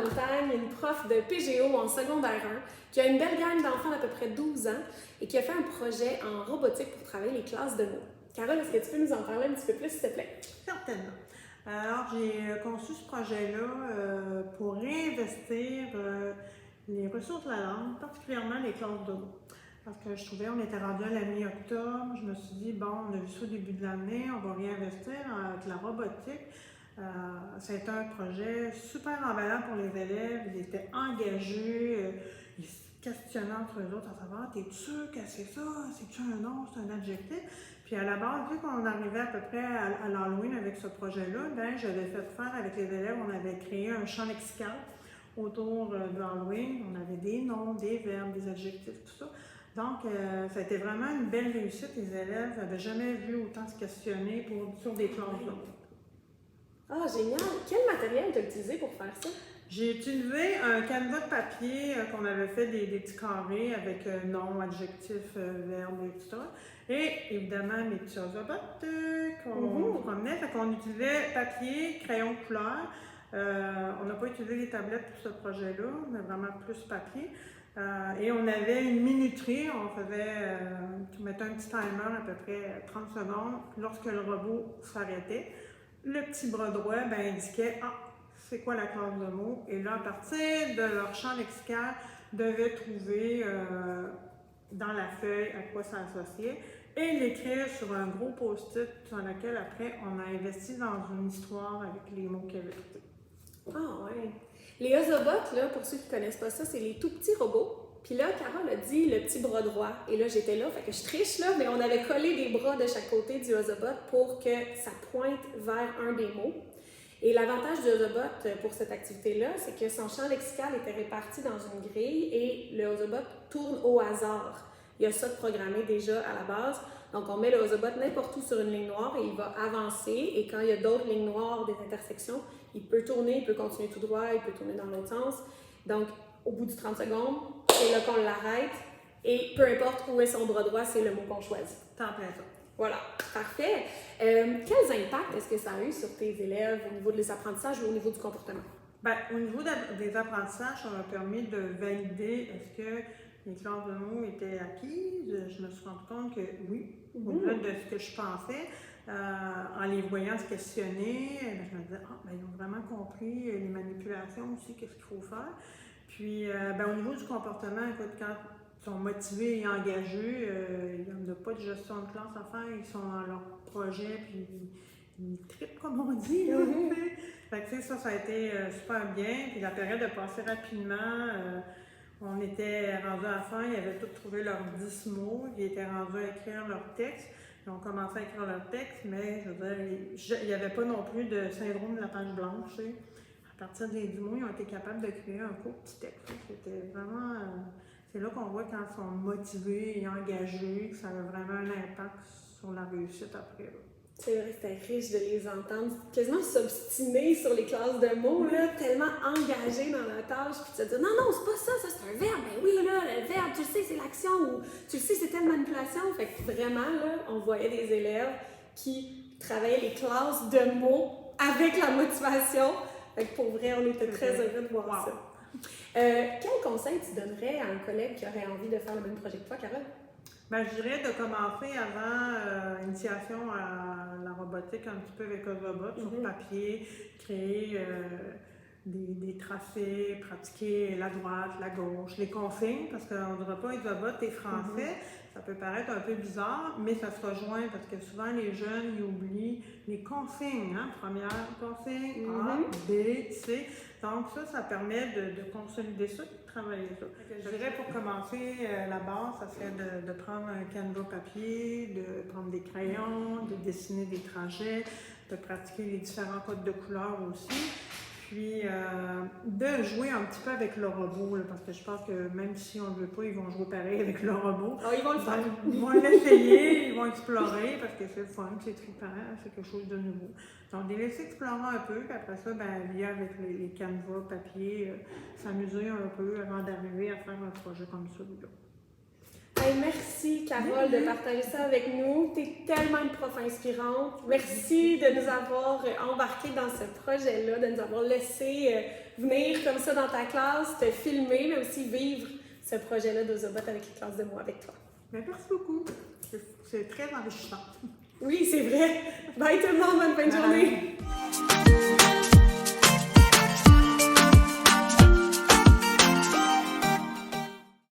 montagne, une prof de PGO en secondaire 1, qui a une belle gang d'enfants d'à peu près 12 ans et qui a fait un projet en robotique pour travailler les classes de mots. Carole, est-ce que tu peux nous en parler un petit peu plus, s'il te plaît? Certainement. Alors, j'ai conçu ce projet-là pour réinvestir les ressources de la langue, particulièrement les classes de mots. Parce que je trouvais qu'on était rendu à la mi-octobre, je me suis dit, bon, on a vu ça au début de l'année, on va réinvestir avec la robotique. C'était un projet super emballant pour les élèves, ils étaient engagés, ils se questionnaient entre eux autres à savoir, t'es sûr que c'est ça, c'est-tu un nom, c'est un adjectif? Puis à la base, vu qu'on arrivait à peu près à l'Halloween avec ce projet-là, ben j'avais fait faire avec les élèves, on avait créé un champ lexical autour de l'Halloween. On avait des noms, des verbes, des adjectifs, tout ça. Donc, ça a été vraiment une belle réussite. Les élèves n'avaient jamais vu autant se questionner sur des classes de mots. Ah, génial! Quel matériel t'as utilisé pour faire ça? J'ai utilisé un canevas de papier qu'on avait fait des petits carrés avec noms, adjectifs, verbes et tout ça. Et évidemment, mes petits ozobotes qu'on promenait. Fait qu'on utilisait papier, crayon de couleur. On n'a pas utilisé les tablettes pour ce projet-là, on a vraiment plus papier. Et on avait une minuterie, on mettait un petit timer à peu près 30 secondes. Lorsque le robot s'arrêtait, le petit bras droit indiquait c'est quoi la classe de mots. Et là, à partir de leur champ lexical, devaient trouver dans la feuille à quoi ça associait et l'écrire sur un gros post-it sur lequel après on a investi dans une histoire avec les mots qu'il y avait écrits. Ah ouais. Les Ozobots, là, pour ceux qui ne connaissent pas ça, c'est les tout petits robots. Puis là, Carole a dit le petit bras droit. Et là, j'étais là, fait que je triche là, mais on avait collé des bras de chaque côté du Ozobot pour que ça pointe vers un des mots. Et l'avantage du Ozobot pour cette activité-là, c'est que son champ lexical était réparti dans une grille et le Ozobot tourne au hasard. Il y a ça de programmé déjà à la base. Donc, on met le Ozobot n'importe où sur une ligne noire et il va avancer. Et quand il y a d'autres lignes noires, des intersections, il peut tourner, il peut continuer tout droit, il peut tourner dans l'autre sens. Donc, au bout du 30 secondes, c'est là qu'on l'arrête. Et peu importe où est son bras droit, c'est le mot qu'on choisit. T'en plein ça. Voilà, parfait. Quels impacts est-ce que ça a eu sur tes élèves au niveau des apprentissages ou au niveau du comportement? Bien, au niveau des apprentissages, ça m'a permis de valider est-ce que les classes de mots étaient acquises. Je me suis rendu compte que oui, au-delà de ce que je pensais. En les voyant se questionner, je me disais, ils ont vraiment compris les manipulations aussi, qu'est-ce qu'il faut faire. Puis, au niveau du comportement, écoute, quand ils sont motivés et engagés, il n'y en a pas de gestion de classe à faire, ils sont dans leur projet, puis ils trippent, comme on dit. Là, fait que, ça a été super bien. Puis la période a passé rapidement. On était rendus à la fin, ils avaient tous trouvé leurs 10 mots, ils étaient rendus à écrire leur texte. Ils ont commencé à écrire leur texte, mais je veux dire, il n'y avait pas non plus de syndrome de la page blanche. Tu sais. À partir des 10 mots, ils ont été capables de créer un court petit texte. C'était vraiment. C'est là qu'on voit quand ils sont motivés et engagés, que ça a vraiment un impact sur la réussite après. Là. C'est vrai que c'était riche de les entendre, quasiment s'obstiner sur les classes de mots, là, tellement engagés dans la tâche, puis te dire non, c'est pas ça, c'est un verbe. Ben oui, là, le verbe, tu le sais, c'est l'action, ou tu le sais, c'est telle manipulation. Fait que vraiment, là, on voyait des élèves qui travaillaient les classes de mots avec la motivation. Fait que pour vrai, on était très heureux de voir ça. Quel conseil tu donnerais à un collègue qui aurait envie de faire le même projet que toi, Carole? Je dirais de commencer avant initiation à la robotique un petit peu avec Ozobot sur papier, créer des tracés, pratiquer la droite, la gauche, les consignes, parce qu'on ne dira pas Ozobot et français. Ça peut paraître un peu bizarre, mais ça se rejoint parce que souvent les jeunes ils oublient les consignes. Hein? Première consigne, A, B, C. Donc ça permet de consolider ça et de travailler ça. Je dirais pour commencer, la base, ça serait de prendre un canevas papier, de prendre des crayons, de dessiner des trajets, de pratiquer les différents codes de couleurs aussi. Puis de jouer un petit peu avec le robot, là, parce que je pense que même si on ne veut pas, ils vont jouer pareil avec le robot. Oh, ils vont le faire. Ils vont l'essayer, ils vont explorer parce que c'est le fun, c'est trippant, c'est quelque chose de nouveau. Donc, les laisser explorer un peu, puis après ça, via avec les canevas, papier, s'amuser un peu avant d'arriver à faire un projet comme celui-là. Hey, merci, Carole, de partager ça avec nous. Tu es tellement une prof inspirante. Merci de nous avoir embarqués dans ce projet-là, de nous avoir laissé venir comme ça dans ta classe, te filmer, mais aussi vivre ce projet-là d'Ozobot avec les classes de mots avec toi. Bien, merci beaucoup. C'est très enrichissant. Oui, c'est vrai. Bye tout le monde, bonne fin de journée.